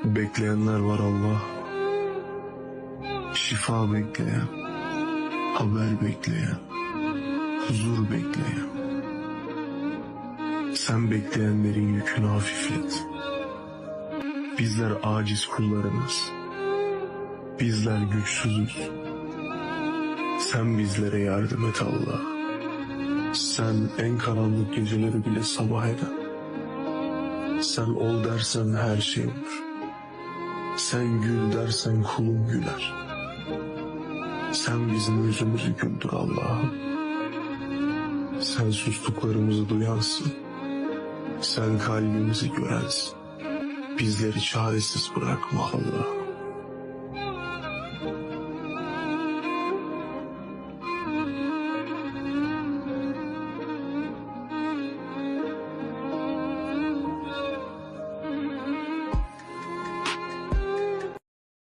Bekleyenler var Allah. Şifa bekleyen, haber bekleyen, huzur bekleyen. Sen bekleyenlerin yükünü hafiflet. Bizler aciz kullarınız. Bizler güçsüzüz. Sen bizlere yardım et Allah. Sen en karanlık geceleri bile sabah eden. Sen ol dersen her şey olur. Sen gül dersen kulun güler. Sen bizim yüzümüzü güldür Allah'ım. Sen sustuklarımızı duyansın. Sen kalbimizi görensin. Bizleri çaresiz bırakma Allah.